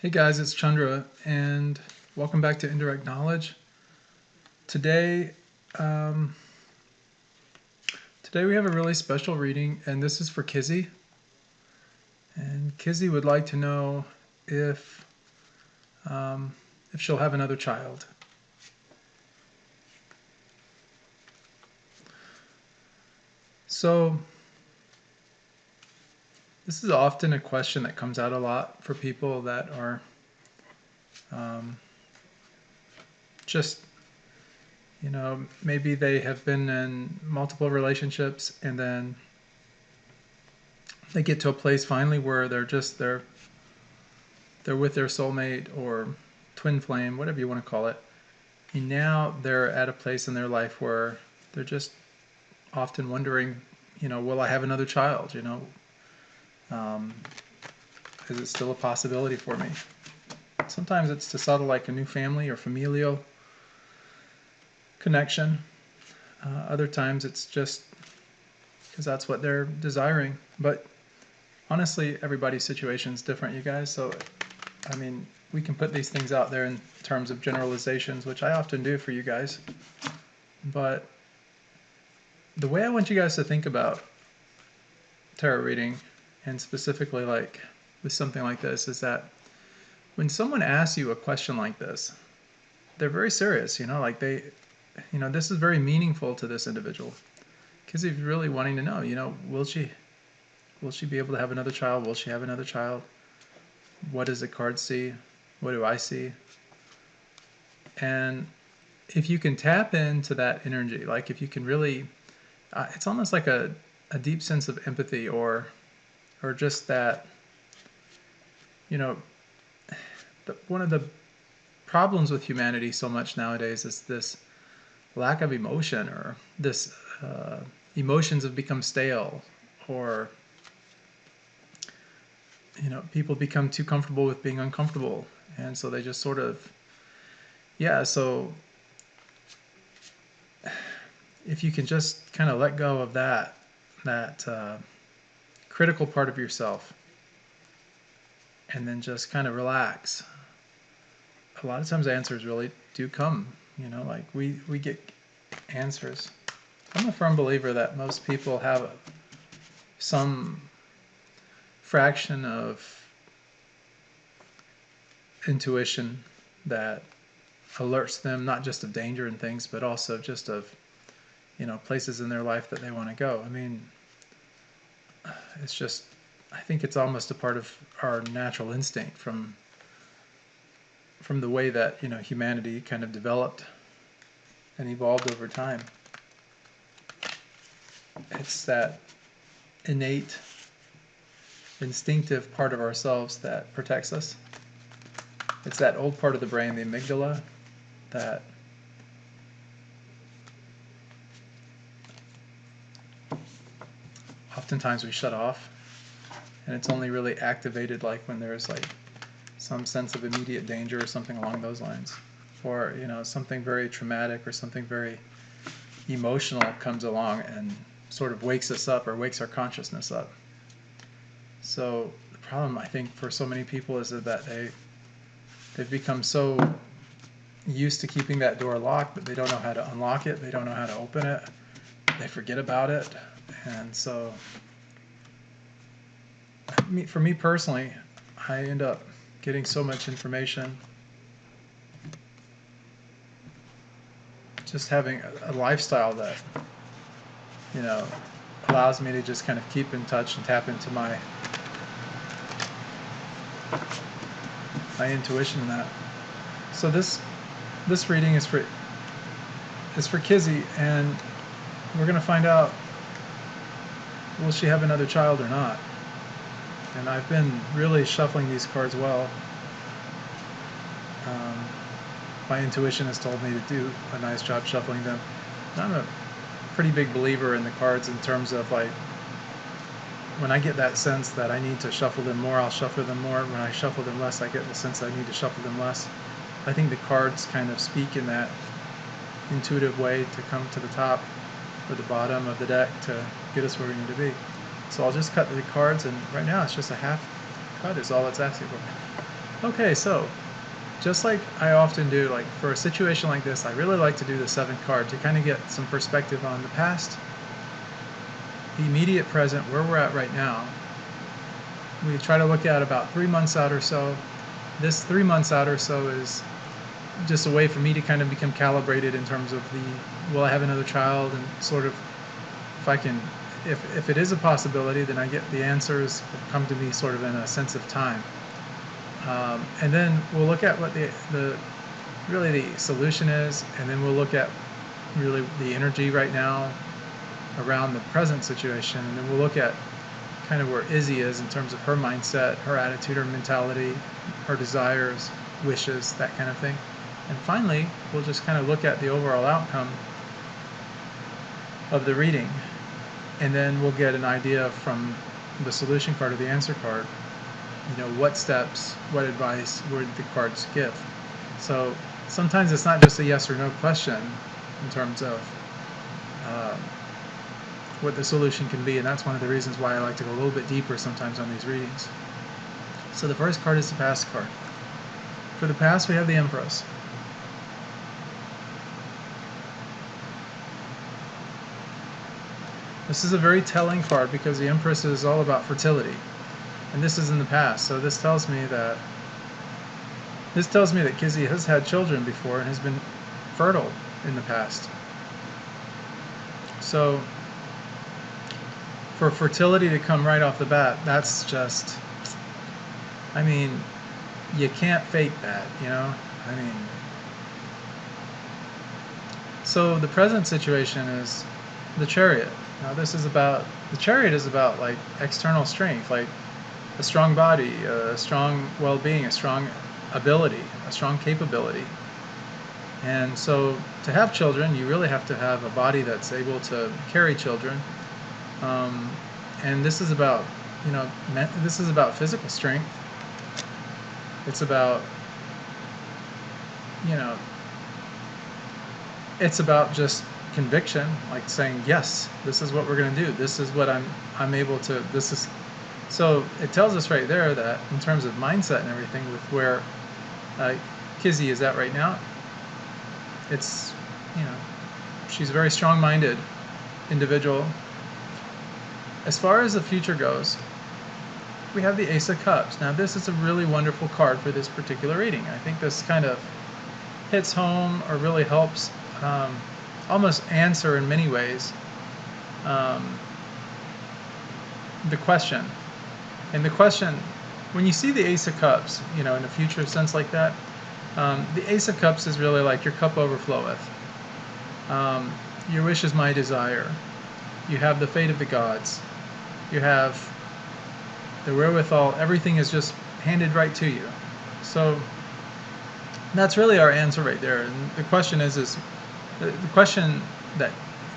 Hey guys, it's Chandra, and welcome back to Indirect Knowledge. Today, um, today we have a really special reading, and this is for Kizzy. And Kizzy would like to know if she'll have another child. So, this is often a question that comes out a lot for people that are just, maybe they have been in multiple relationships and then they get to a place finally where they're with their soulmate or twin flame, whatever you want to call it. And now they're at a place in their life where they're just often wondering, will I have another child? Is it still a possibility for me? Sometimes it's to settle like a new family or familial connection. Other times it's just because that's what they're desiring. But honestly, everybody's situation is different, you guys. So, we can put these things out there in terms of generalizations, which I often do for you guys. But the way I want you guys to think about tarot reading, and specifically like with something like this, is that when someone asks you a question like this, they're very serious, like this is very meaningful to this individual. Because he's really wanting to know, will she be able to have another child? Will she have another child? What does the card see? What do I see? And if you can tap into that energy, like if you can really, it's almost like a deep sense of empathy or just that, one of the problems with humanity so much nowadays is this lack of emotion, or this emotions have become stale, or people become too comfortable with being uncomfortable, and so they just sort of so if you can just kind of let go of that critical part of yourself and then just kind of relax, a lot of times answers really do come. Like we get answers. I'm a firm believer that most people have some fraction of intuition that alerts them not just of danger and things, but also just of places in their life that they want to go. It's just, I think it's almost a part of our natural instinct from the way that humanity kind of developed and evolved over time. It's that innate, instinctive part of ourselves that protects us. It's that old part of the brain, the amygdala, that oftentimes we shut off, and it's only really activated like when there's like some sense of immediate danger or something along those lines, or something very traumatic or something very emotional comes along and sort of wakes us up or wakes our consciousness up. So the problem, I think, for so many people is that they've become so used to keeping that door locked that they don't know how to unlock it, they don't know how to open it, they forget about it. And so for me personally, I end up getting so much information, just having a lifestyle that allows me to just kind of keep in touch and tap into my intuition in that. So this reading is for Kizzy, and we're gonna find out, will she have another child or not? And I've been really shuffling these cards well. My intuition has told me to do a nice job shuffling them. And I'm a pretty big believer in the cards in terms of like, when I get that sense that I need to shuffle them more, I'll shuffle them more. When I shuffle them less, I get the sense I need to shuffle them less. I think the cards kind of speak in that intuitive way to come to the top or the bottom of the deck to get us where we need to be. So I'll just cut the cards, and right now it's just a half cut is all it's asking for. Okay, so just like I often do, like for a situation like this, I really like to do the seventh card to kind of get some perspective on the past, the immediate present, where we're at right now. We try to look at about 3 months out or so. This 3 months out or so is just a way for me to kind of become calibrated in terms of will I have another child, and sort of if I can, if it is a possibility, then I get the answers come to me sort of in a sense of time. And then we'll look at what the really the solution is, and then we'll look at really the energy right now around the present situation, and then we'll look at kind of where Izzy is in terms of her mindset, her attitude, her mentality, her desires, wishes, that kind of thing. And finally, we'll just kind of look at the overall outcome of the reading, and then we'll get an idea from the solution card or the answer card, what steps, what advice would the cards give. So sometimes it's not just a yes or no question in terms of what the solution can be, and that's one of the reasons why I like to go a little bit deeper sometimes on these readings. So the first card is the past card. For the past, we have the Empress. This is a very telling card because the Empress is all about fertility, and this is in the past. So this tells me that Kizzy has had children before and has been fertile in the past. So for fertility to come right off the bat, that's just, I mean, you can't fake that, So the present situation is the Chariot. Now the Chariot is about like external strength, like a strong body, a strong well-being, a strong ability, a strong capability. And so to have children, you really have to have a body that's able to carry children. And this is about, this is about physical strength. It's about, it's about just conviction, like saying, yes, this is what we're going to do. This is what I'm able to, this is, so it tells us right there that in terms of mindset and everything with where Kizzy is at right now, it's, she's a very strong-minded individual. As far as the future goes, we have the Ace of Cups. Now this is a really wonderful card for this particular reading. I think this kind of hits home or really helps almost answer in many ways the question. And the question, when you see the Ace of Cups, in a future sense like that, the Ace of Cups is really like your cup overfloweth. Your wish is my desire. You have the fate of the gods. You have the wherewithal. Everything is just handed right to you. So that's really our answer right there. And the question is the question that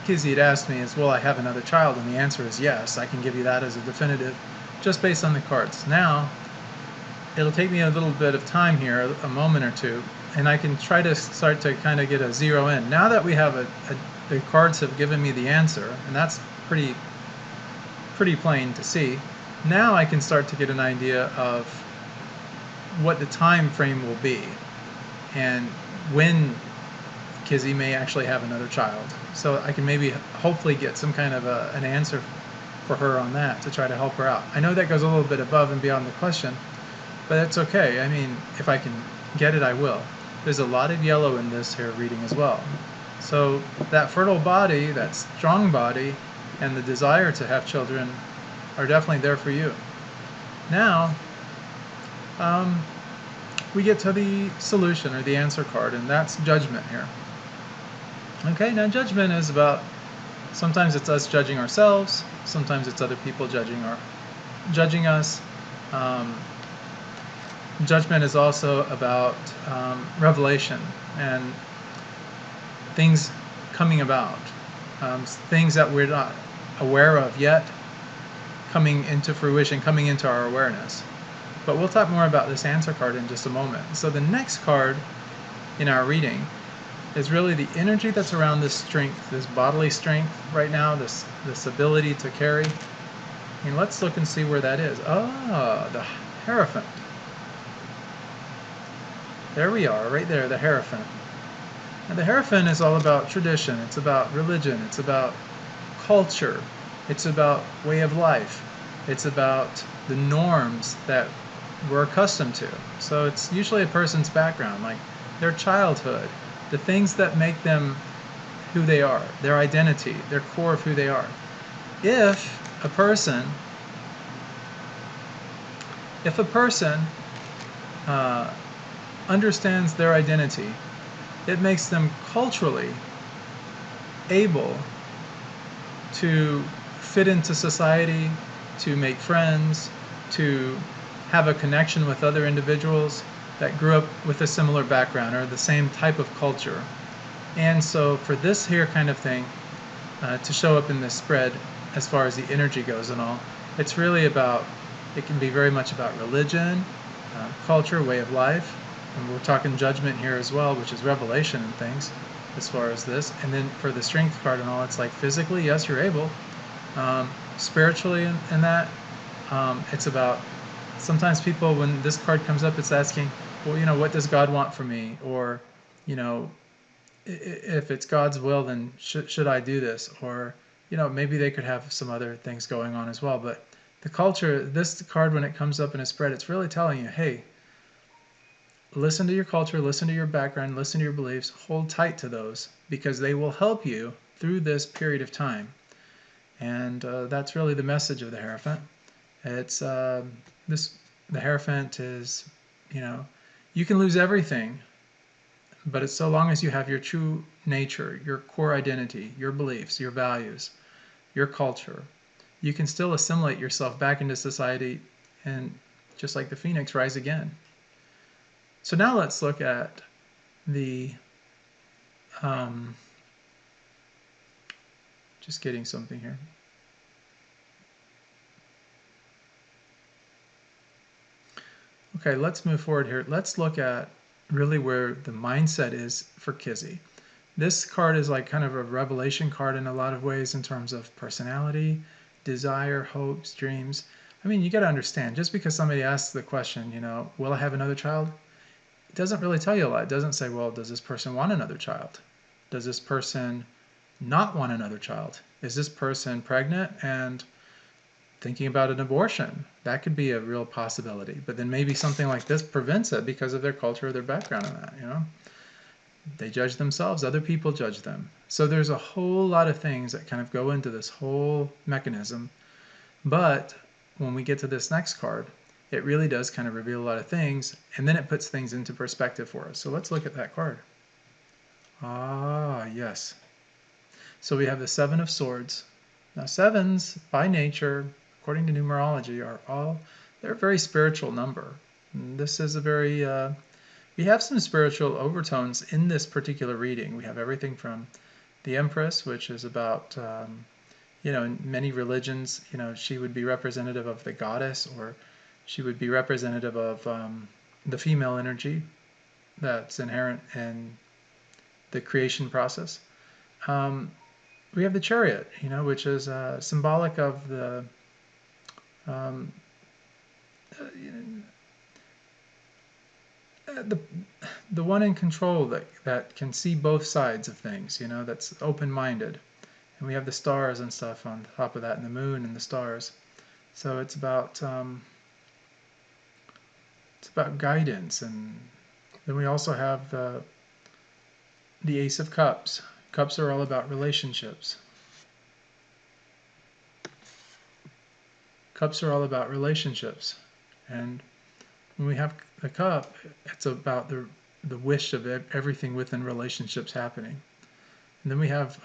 Kizzy had asked me is, will I have another child? And the answer is yes. I can give you that as a definitive, just based on the cards. Now, it'll take me a little bit of time here, a moment or two, and I can try to start to kind of get a zero in. Now that we have the cards have given me the answer, and that's pretty plain to see. Now I can start to get an idea of what the time frame will be and when Kizzy may actually have another child. So I can maybe hopefully get some kind of an answer for her on that to try to help her out. I know that goes a little bit above and beyond the question, but it's okay. I mean, if I can get it, I will. There's a lot of yellow in this here reading as well. So that fertile body, that strong body, and the desire to have children are definitely there for you. Now, we get to the solution or the answer card, and that's judgment here. Okay, now judgment is about, sometimes it's us judging ourselves, sometimes it's other people judging us. Judgment is also about revelation and things coming about, things that we're not aware of yet, coming into fruition, coming into our awareness. But we'll talk more about this answer card in just a moment. So the next card in our reading is really the energy that's around this strength, this bodily strength right now, this ability to carry. And let's look and see where that is. Ah, the Hierophant. There we are, right there, the Hierophant. And the Hierophant is all about tradition. It's about religion. It's about culture. It's about way of life. It's about the norms that we're accustomed to. So it's usually a person's background, like their childhood, the things that make them who they are, their identity, their core of who they are. If a person, if a person uh, understands their identity, it makes them culturally able to fit into society, to make friends, to have a connection with other individuals that grew up with a similar background or the same type of culture. And so for this here kind of thing to show up in this spread, as far as the energy goes and all, it's really about, it can be very much about religion, culture, way of life, and we're talking judgment here as well, which is revelation and things as far as this. And then for the strength card and all, it's like physically, yes, you're able. Spiritually in that, it's about, sometimes people, when this card comes up, it's asking, well, you know, what does God want from me? Or, you know, if it's God's will, then should I do this? Or, you know, maybe they could have some other things going on as well. But the culture, this card, when it comes up in a spread, it's really telling you, hey, listen to your culture, listen to your background, listen to your beliefs, hold tight to those, because they will help you through this period of time. And that's really the message of the Hierophant. It's this, the Hierophant is, you know, you can lose everything, but it's so long as you have your true nature, your core identity, your beliefs, your values, your culture, you can still assimilate yourself back into society and, just like the Phoenix, rise again. So now let's look at the, just getting something here. Okay, let's move forward here. Let's look at really where the mindset is for Kizzy. This card is like kind of a revelation card in a lot of ways in terms of personality, desire, hopes, dreams. I mean, you got to understand, just because somebody asks the question, you know, will I have another child? It doesn't really tell you a lot. It doesn't say, well, does this person want another child? Does this person not want another child? Is this person pregnant and thinking about an abortion? That could be a real possibility. But then maybe something like this prevents it because of their culture or their background in that, you know? They judge themselves, other people judge them. So there's a whole lot of things that kind of go into this whole mechanism. But when we get to this next card, it really does kind of reveal a lot of things, and then it puts things into perspective for us. So let's look at that card. Ah, yes. So we have the Seven of Swords. Now, sevens, by nature, according to numerology, are all, they're a very spiritual number. And this is a very, we have some spiritual overtones in this particular reading. We have everything from the Empress, which is about, you know, in many religions, you know, she would be representative of the goddess, or she would be representative of the female energy that's inherent in the creation process. We have the Chariot, you know, which is symbolic of um, the the one in control that can see both sides of things, you know, that's open-minded. And we have the stars and stuff on top of that, and the moon and the stars. So it's about guidance. And then we also have the Ace of Cups. Cups are all about relationships. Cups are all about relationships. And when we have the cup, it's about the wish of everything within relationships happening. And then we have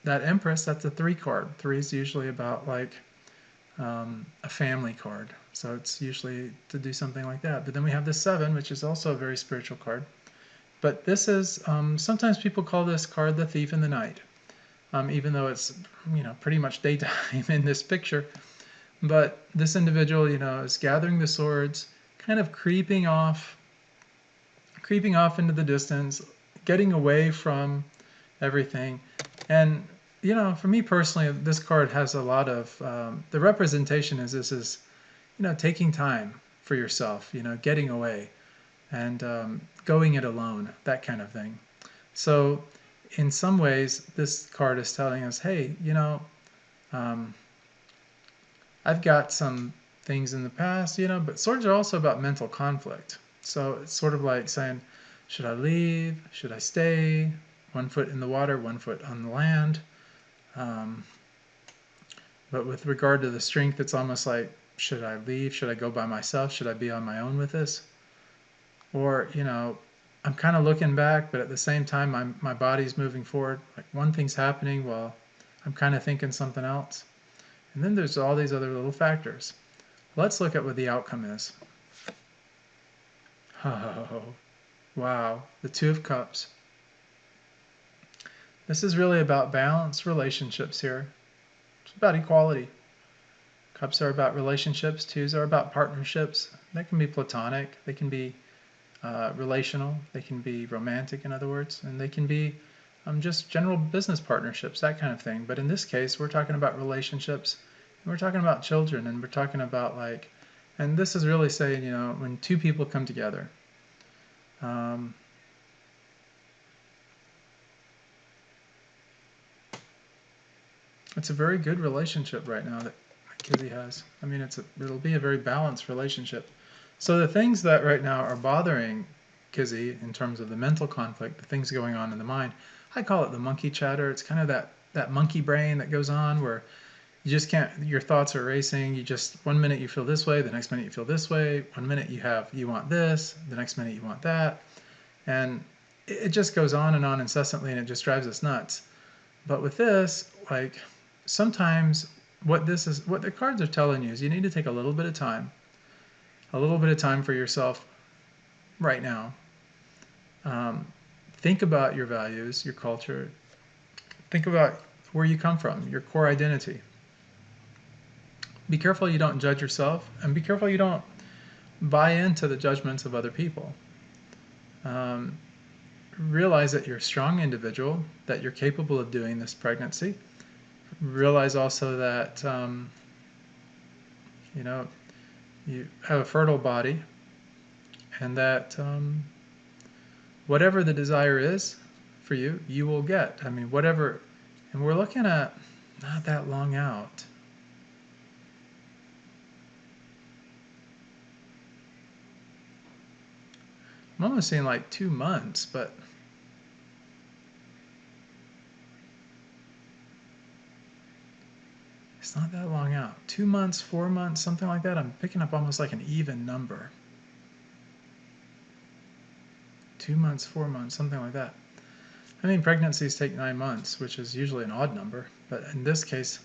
that Empress, that's a 3 card. 3 is usually about like a family card. So it's usually to do something like that. But then we have the 7, which is also a very spiritual card. But this is, sometimes people call this card the Thief in the Night, even though it's, you know, pretty much daytime in this picture. But this individual, you know, is gathering the swords, kind of creeping off into the distance, getting away from everything. And, you know, for me personally, this card has a lot of, the representation is this is, you know, taking time for yourself, you know, getting away. and going it alone, that kind of thing. So in some ways, this card is telling us, hey, um, I've got some things in the past, but swords are also about mental conflict. So it's sort of like saying, should I leave? Should I stay? One foot in the water, one foot on the land. Um, but with regard to the strength, it's almost like, should I leave? Should I go by myself? Should I be on my own with this? Or, I'm kind of looking back, but at the same time, my body's moving forward. Like one thing's happening while I'm kind of thinking something else. And then there's all these other little factors. Let's look at what the outcome is. Oh, wow. The Two of Cups. This is really about balanced relationships here. It's about equality. Cups are about relationships. Twos are about partnerships. They can be platonic. They can be relational. They can be romantic, in other words. And they can be just general business partnerships, that kind of thing. But in this case, we're talking about relationships. And we're talking about children. And we're talking about and this is really saying, when two people come together. Um, it's a very good relationship right now that Kizzy has. I mean, it'll be a very balanced relationship. So the things that right now are bothering Kizzy in terms of the mental conflict, the things going on in the mind, I call it the monkey chatter. It's kind of that monkey brain that goes on where you just can't, your thoughts are racing. You just, one minute you feel this way, the next minute you feel this way. One minute you want this, the next minute you want that. And it just goes on and on incessantly, and it just drives us nuts. But with this, sometimes what the cards are telling you is you need to take a little bit of time for yourself right now. Think about your values, your culture. Think about where you come from, your core identity. Be careful you don't judge yourself, and be careful you don't buy into the judgments of other people. Realize that you're a strong individual, that you're capable of doing this pregnancy. Realize also that you have a fertile body, and that whatever the desire is for you, you will get. I mean, whatever. And we're looking at not that long out. I'm almost saying like 2 months, but it's not that long out. 2 months, 4 months, something like that. I'm picking up almost like an even number. 2 months, 4 months, something like that. I mean, pregnancies take 9 months, which is usually an odd number, but in this case,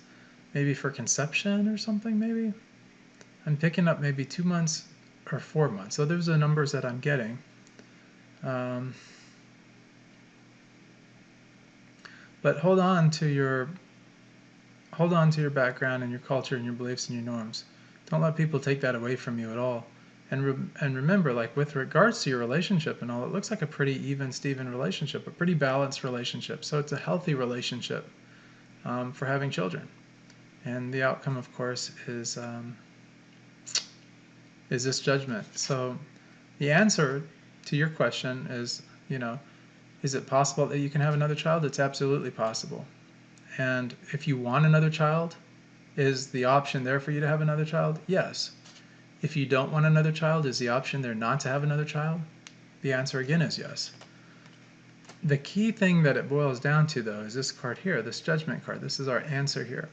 maybe for conception or something, maybe. I'm picking up maybe 2 months or 4 months. So those are the numbers that I'm getting. But hold on to your background and your culture and your beliefs and your norms. Don't let people take that away from you at all. And remember, like with regards to your relationship and all, it looks like a pretty even Steven relationship, a pretty balanced relationship. So it's a healthy relationship for having children. And the outcome, of course, is this judgment. So the answer to your question is, is it possible that you can have another child? It's absolutely possible. And if you want another child, is the option there for you to have another child? Yes. If you don't want another child, is the option there not to have another child? The answer again is yes. The key thing that it boils down to, though, is this card here, this judgment card. This is our answer here.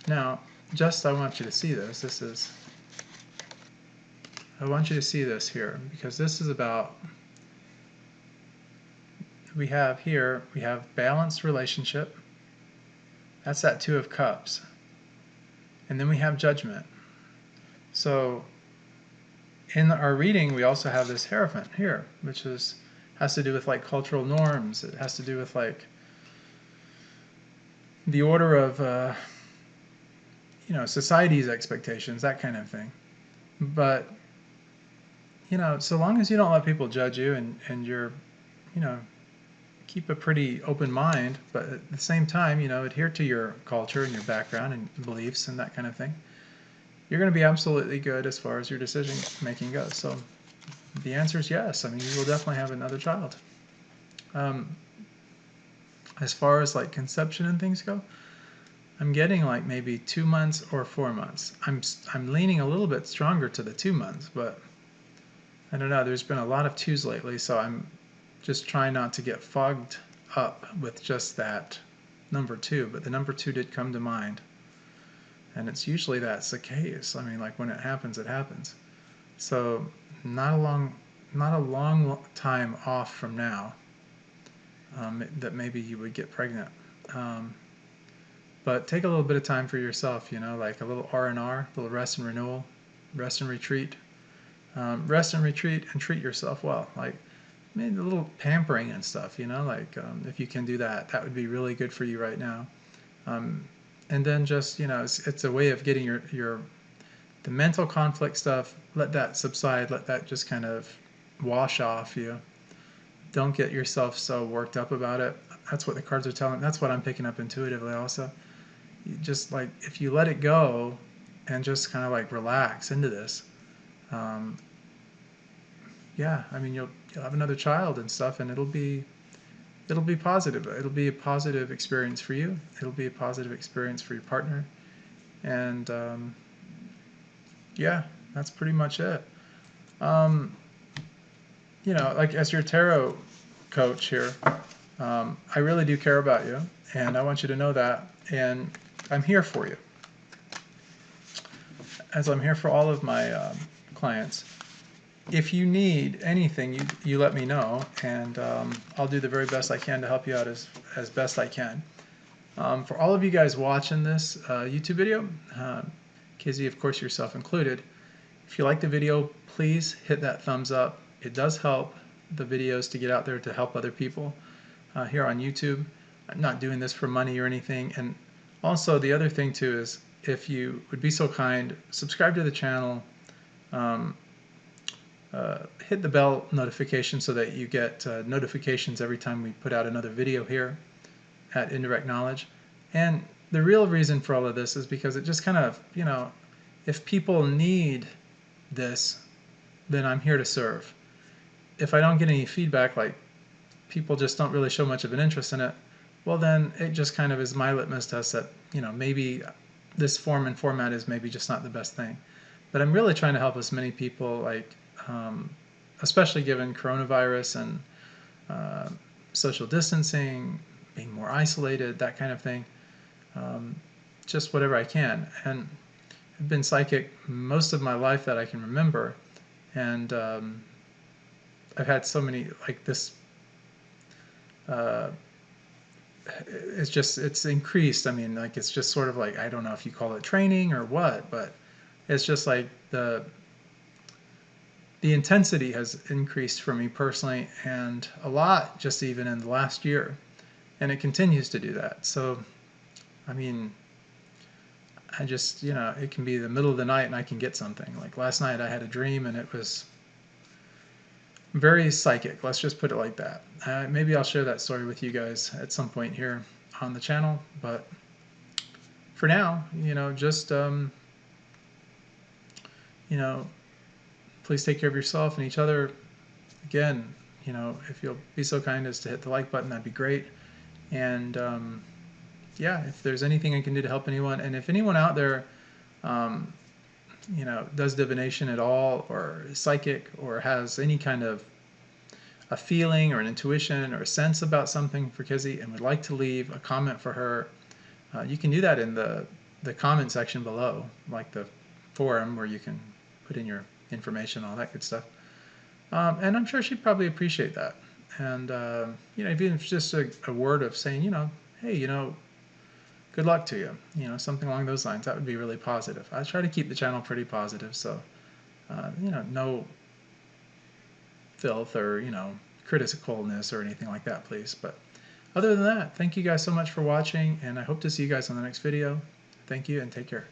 Now, I want you to see this. I want you to see this here, because this is about, we have balanced relationship. That's that Two of Cups. And then we have judgment. So in our reading, we also have this Hierophant here, which has to do with like cultural norms. It has to do with like the order of society's expectations, that kind of thing. But so long as you don't let people judge you and you're keep a pretty open mind, but at the same time adhere to your culture and your background and beliefs and that kind of thing, you're going to be absolutely good as far as your decision making goes. So the answer is yes. I mean, you will definitely have another child. Um, as far as like conception and things go, I'm getting like maybe 2 months or 4 months. I'm leaning a little bit stronger to the 2 months, but I don't know. There's been a lot of twos lately, so I'm just trying not to get fogged up with just that number two. But the number two did come to mind, and it's usually that's the case. I mean, like when it happens, it happens. So not a long time off from now that maybe you would get pregnant. Um, but take a little bit of time for yourself. You know, like a little R&R, a little rest and renewal, rest and retreat. Rest and retreat and treat yourself well. Like maybe a little pampering and stuff, you know, like if you can do that, that would be really good for you right now. Um, and then just, you know, it's a way of getting the mental conflict stuff, let that subside, let that just kind of wash off you. Don't get yourself so worked up about it. That's what the cards are telling. That's what I'm picking up intuitively also. You just like, if you let it go and just kind of like relax into this, um, yeah, I mean, you'll have another child and stuff, and it'll be positive. It'll be a positive experience for you. It'll be a positive experience for your partner, and yeah, that's pretty much it. Um, you know, like as your tarot coach here, I really do care about you, and I want you to know that, and I'm here for you, as I'm here for all of my clients. If you need anything, you let me know, and I'll do the very best I can to help you out as best I can. For all of you guys watching this YouTube video, Kizzy, of course, yourself included, if you like the video, please hit that thumbs up. It does help the videos to get out there to help other people here on YouTube. I'm not doing this for money or anything. And also the other thing too is, if you would be so kind, subscribe to the channel. Um, hit the bell notification so that you get notifications every time we put out another video here at Indirect Knowledge. And the real reason for all of this is because it just kind of, you know, if people need this, then I'm here to serve. If I don't get any feedback, like people just don't really show much of an interest in it, well then it just kind of is my litmus test that, you know, maybe this form and format is maybe just not the best thing. But I'm really trying to help as many people, like especially given coronavirus and social distancing, being more isolated, that kind of thing. Just whatever I can. And I've been psychic most of my life that I can remember, and I've had so many like this. It's increased. I mean, like it's just sort of like, I don't know if you call it training or what, but it's just like the intensity has increased for me personally, and a lot just even in the last year, and it continues to do that. So, I mean, I just, you know, it can be the middle of the night and I can get something. Like last night I had a dream and it was very psychic. Let's just put it like that. Maybe I'll share that story with you guys at some point here on the channel, but for now, you know, just, you know, please take care of yourself and each other. Again, you know, if you'll be so kind as to hit the like button, that'd be great. And yeah, if there's anything I can do to help anyone, and if anyone out there, you know, does divination at all, or is psychic, or has any kind of a feeling or an intuition or a sense about something for Kizzy and would like to leave a comment for her, you can do that in the comment section below, like the forum where you can put in your information, all that good stuff. And I'm sure she'd probably appreciate that. And, you know, even if it's just a word of saying, you know, hey, you know, good luck to you, you know, something along those lines, that would be really positive. I try to keep the channel pretty positive, so, you know, no filth or, you know, criticalness or anything like that, please. But other than that, thank you guys so much for watching, and I hope to see you guys on the next video. Thank you, and take care.